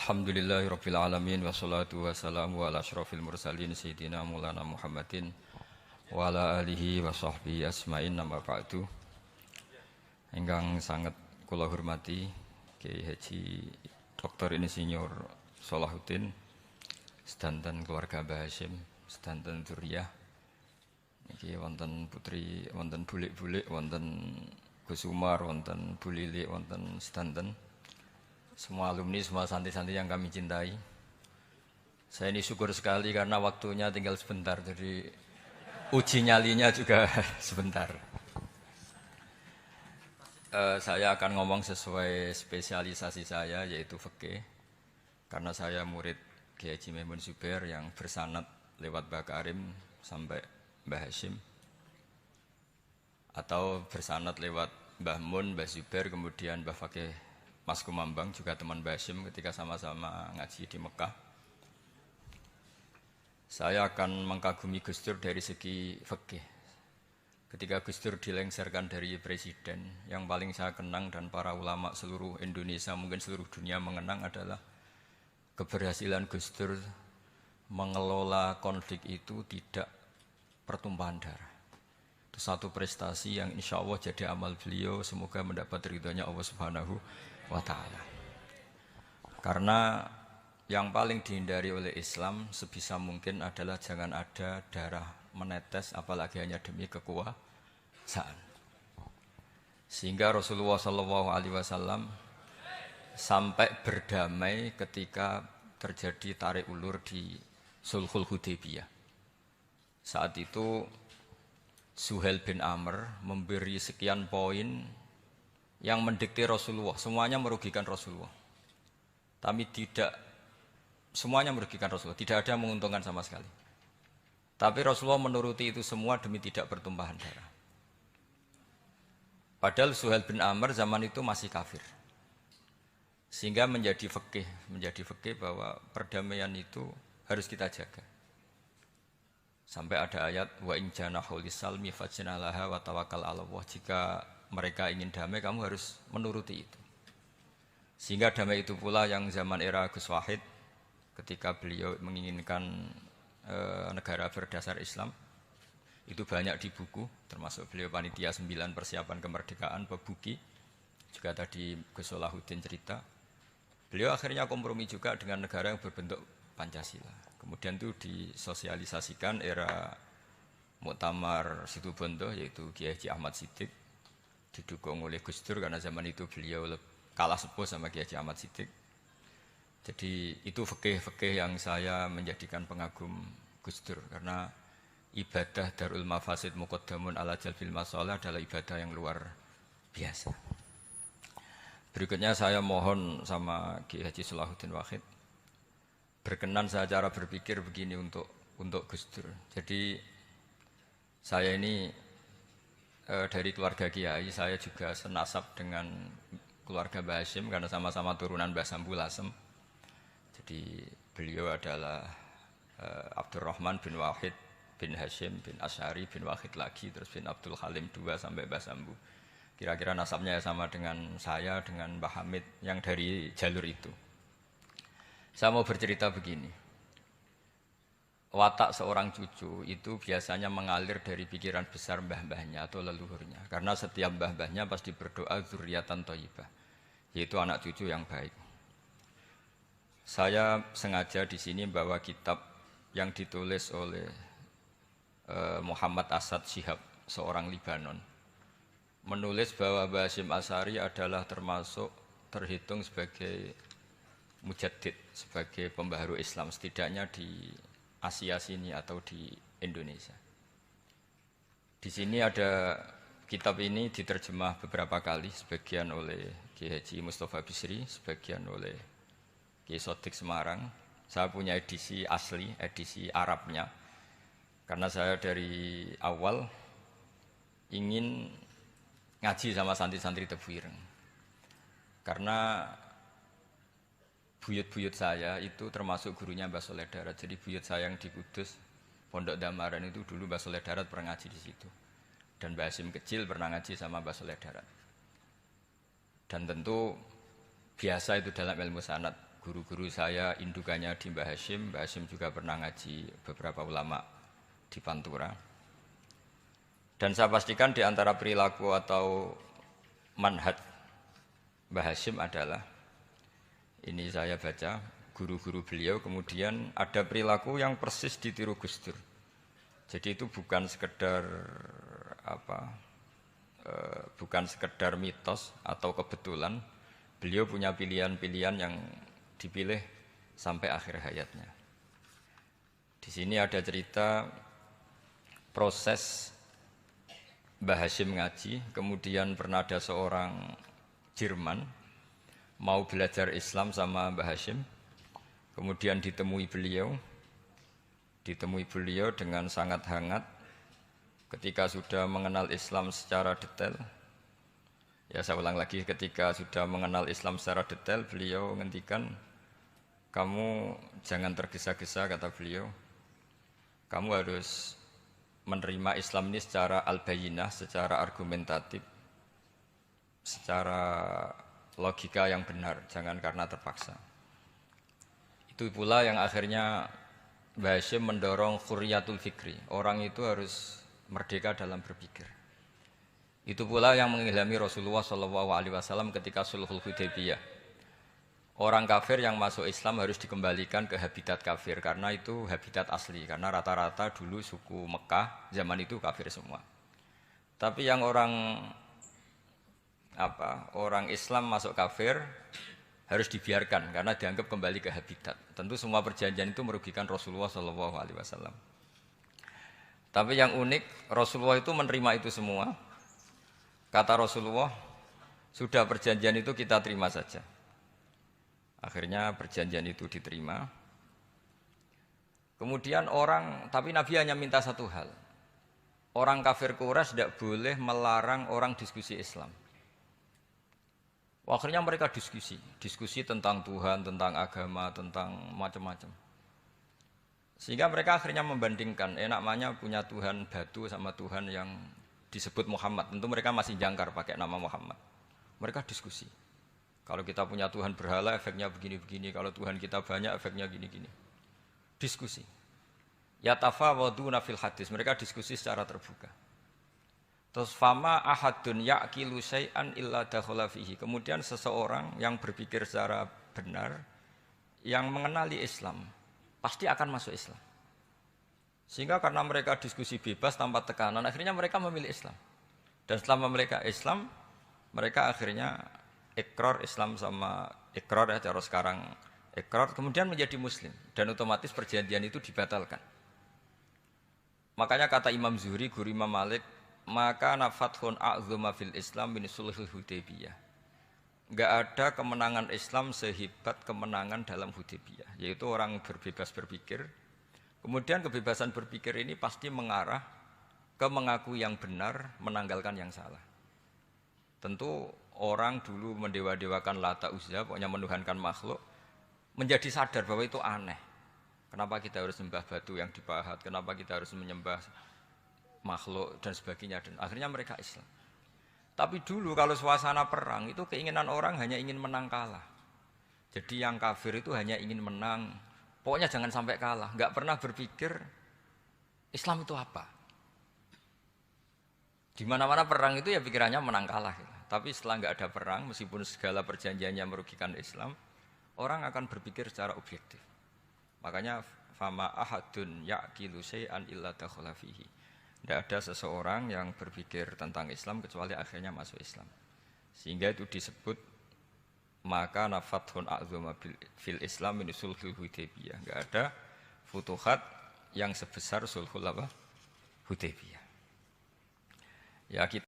Alhamdulillahirabbil alamin wassalatu wassalamu ala asyrofil mursalin sayyidina Maulana Muhammadin wa ala alihi wa sahbihi asma'in nama ba'du. Ingkang sangat kula hormati Kiai Haji Dr. Insinyur Salahuddin sedanten keluarga Mbah Hasyim, sedanten dzurriyyah. Niki wonten putri, wonten bulik-bulik, wonten Gus Umar, wonten Bu Lili, wonten sedanten semua alumni, semua santri-santri yang kami cintai. Saya ini syukur sekali karena waktunya tinggal sebentar, jadi uji nyalinya juga sebentar. Saya akan ngomong sesuai spesialisasi saya, yaitu fikih. Karena saya murid Kiai Haji Maimun Zubair yang bersanad lewat Mbah Karim sampai Mbah Hasyim, atau bersanad lewat Mbah Mun, Mbah Zubair, kemudian Mbah Fakih Mas Kumambang, juga teman Mbah Hasyim ketika sama-sama ngaji di Mekah. Saya akan mengkagumi Gus Dur dari segi fikih. Ketika Gus Dur dilengsarkan dari presiden, yang paling saya kenang dan para ulama seluruh Indonesia, mungkin seluruh dunia mengenang adalah keberhasilan Gus Dur mengelola konflik itu tidak pertumpahan darah. Itu satu prestasi yang insya Allah jadi amal beliau, semoga mendapat ridhonya Allah Subhanahu wa ta'ala. Karena yang paling dihindari oleh Islam sebisa mungkin adalah jangan ada darah menetes, apalagi hanya demi kekuasaan. Sehingga Rasulullah SAW sampai berdamai ketika terjadi tarik ulur di Sulhul Hudaybiyah. Saat itu Suhail bin Amr memberi sekian poin yang mendikte Rasulullah, semuanya merugikan Rasulullah. Tapi tidak semuanya merugikan Rasulullah, tidak ada yang menguntungkan sama sekali. Tapi Rasulullah menuruti itu semua demi tidak bertumpahan darah. Padahal Suhail bin Amr zaman itu masih kafir. Sehingga menjadi fikih bahwa perdamaian itu harus kita jaga. Sampai ada ayat wa in janahu lisalmi fajnalaha wa tawakkal 'ala Allah. Jika mereka ingin damai, kamu harus menuruti itu. Sehingga damai itu pula yang zaman era Gus Wahid, ketika beliau menginginkan negara berdasar Islam, itu banyak di buku, termasuk beliau panitia 9 persiapan kemerdekaan, Bebuki, juga tadi Gus Salahuddin cerita. Beliau akhirnya kompromi juga dengan negara yang berbentuk Pancasila. Kemudian itu disosialisasikan era Muktamar Situbondo, yaitu Kiai Haji Ahmad Siddiq, didukung oleh Gus Dur karena zaman itu beliau kalah sepuh sama Kiai Haji Ahmad Siddiq. Jadi itu fikih yang saya menjadikan pengagum Gus Dur, karena ibadah Darul Mafasid Muqaddamun ala Jalbil Masalah adalah ibadah yang luar biasa. Berikutnya saya mohon sama Kiai Haji Salahuddin Wahid berkenan saya cara berpikir begini untuk Gus Dur. Jadi saya ini dari keluarga Kiai, saya juga senasab dengan keluarga Mbah Hasyim karena sama-sama turunan Mbah Sambu Lasem. Jadi beliau adalah Abdurrahman bin Wahid bin Hasyim bin Asy'ari bin Wahid lagi, terus bin Abdul Halim 2 sampai Mbah Sambu. Kira-kira nasabnya sama dengan saya, dengan Mbah Hamid yang dari jalur itu. Saya mau bercerita begini. Watak seorang cucu itu biasanya mengalir dari pikiran besar mbah-mbahnya atau leluhurnya. Karena setiap mbah-mbahnya pasti berdoa dzurriyyatan thayyibah, yaitu anak cucu yang baik. Saya sengaja di sini bawa kitab yang ditulis oleh Muhammad Asad Shihab, seorang Libanon. Menulis bahwa Mbah Hasyim Asy'ari adalah terhitung sebagai mujaddid, sebagai pembaharu Islam, setidaknya di Asia sini atau di Indonesia. Di sini ada kitab ini diterjemah beberapa kali, sebagian oleh Kiai Haji Mustafa Bisri, sebagian oleh Kiai Sodik Semarang. Saya punya edisi asli, edisi Arabnya, karena saya dari awal ingin ngaji sama santri-santri Tebu Ireng. Karena buyut-buyut saya itu termasuk gurunya Mbah Soleh Darat. Jadi buyut saya yang di Kudus, Pondok Damaran itu dulu Mbah Soleh Darat pernah ngaji di situ. Dan Mbah Hasyim kecil pernah ngaji sama Mbah Soleh Darat. Dan tentu biasa itu dalam ilmu sanad, guru-guru saya indukannya di Mbah Hashim juga pernah ngaji beberapa ulama di Pantura. Dan saya pastikan di antara perilaku atau manhaj Mbah Hashim adalah, ini saya baca, guru-guru beliau kemudian ada perilaku yang persis ditiru Gus Dur. Jadi itu bukan sekedar bukan sekedar mitos atau kebetulan, beliau punya pilihan-pilihan yang dipilih sampai akhir hayatnya. Di sini ada cerita proses Mbah Hashim ngaji, kemudian pernah ada seorang Jerman mau belajar Islam sama Mbah Hashim, kemudian ditemui beliau dengan sangat hangat. Ketika sudah mengenal Islam secara detail, ya saya ulang lagi, ketika sudah mengenal Islam secara detail, beliau ngendikan, kamu jangan tergesa-gesa, kata beliau. Kamu harus menerima Islam ini secara al-bayyinah, secara argumentatif, secara logika yang benar, jangan karena terpaksa. Itu pula yang akhirnya Mbah Hashim mendorong khurriyatul fikri. Orang itu harus merdeka dalam berpikir. Itu pula yang mengilhami Rasulullah SAW ketika Sulhul Hudaybiyah. Orang kafir yang masuk Islam harus dikembalikan ke habitat kafir karena itu habitat asli. Karena rata-rata dulu suku Mekah zaman itu kafir semua. Tapi yang orang Islam masuk kafir harus dibiarkan karena dianggap kembali ke habitat. Tentu semua perjanjian itu merugikan Rasulullah SAW. Tapi yang unik, Rasulullah itu menerima itu semua. Kata Rasulullah, sudah perjanjian itu kita terima saja. Akhirnya perjanjian itu diterima. Kemudian tapi Nabi hanya minta satu hal. Orang kafir Quraisy tidak boleh melarang orang diskusi Islam. Akhirnya mereka diskusi tentang Tuhan, tentang agama, tentang macam-macam. Sehingga mereka akhirnya membandingkan, namanya punya Tuhan batu sama Tuhan yang disebut Muhammad. Tentu mereka masih jangkar pakai nama Muhammad. Mereka diskusi. Kalau kita punya Tuhan berhala, efeknya begini-begini. Kalau Tuhan kita banyak, efeknya gini-gini. Diskusi. Yatafawaduna fil hadis. Mereka diskusi secara terbuka. Terus fama ahadun ya'kilu syai'an illa dakhala fihi. Kemudian seseorang yang berpikir secara benar, yang mengenali Islam, pasti akan masuk Islam. Sehingga karena mereka diskusi bebas tanpa tekanan, akhirnya mereka memilih Islam. Dan setelah mereka Islam, mereka akhirnya ikrar Islam sama ikrar ya cara sekarang ikrar, kemudian menjadi Muslim. Dan otomatis perjanjian itu dibatalkan. Makanya kata Imam Zuhri, guru Imam Malik, maka nafathun a'zuma fil Islam min sulhul Hudaybiyah. Enggak ada kemenangan Islam sehebat kemenangan dalam Hudaybiyah, yaitu orang berbebas berpikir. Kemudian kebebasan berpikir ini pasti mengarah ke mengakui yang benar, menanggalkan yang salah. Tentu orang dulu mendewa-dewakan Lata Uzza, pokoknya menuhankan makhluk, menjadi sadar bahwa itu aneh. Kenapa kita harus menyembah batu yang dipahat? Kenapa kita harus menyembah makhluk dan sebagainya? Dan akhirnya mereka Islam. Tapi dulu kalau suasana perang itu keinginan orang hanya ingin menang kalah. Jadi yang kafir itu hanya ingin menang. Pokoknya jangan sampai kalah. Enggak pernah berpikir Islam itu apa. Di mana-mana perang itu ya pikirannya menang kalah. Tapi setelah enggak ada perang, meskipun segala perjanjiannya merugikan Islam, orang akan berpikir secara objektif. Makanya fama ahadun ya'kilu syai'an illa dakhala fihi. Tidak ada seseorang yang berpikir tentang Islam kecuali akhirnya masuk Islam. Sehingga itu disebut maka nafathun a'zuma fil Islam min sulhul Hudaybiyah. Enggak ada futuhat yang sebesar sulhul Hudaybiyah. Ya kita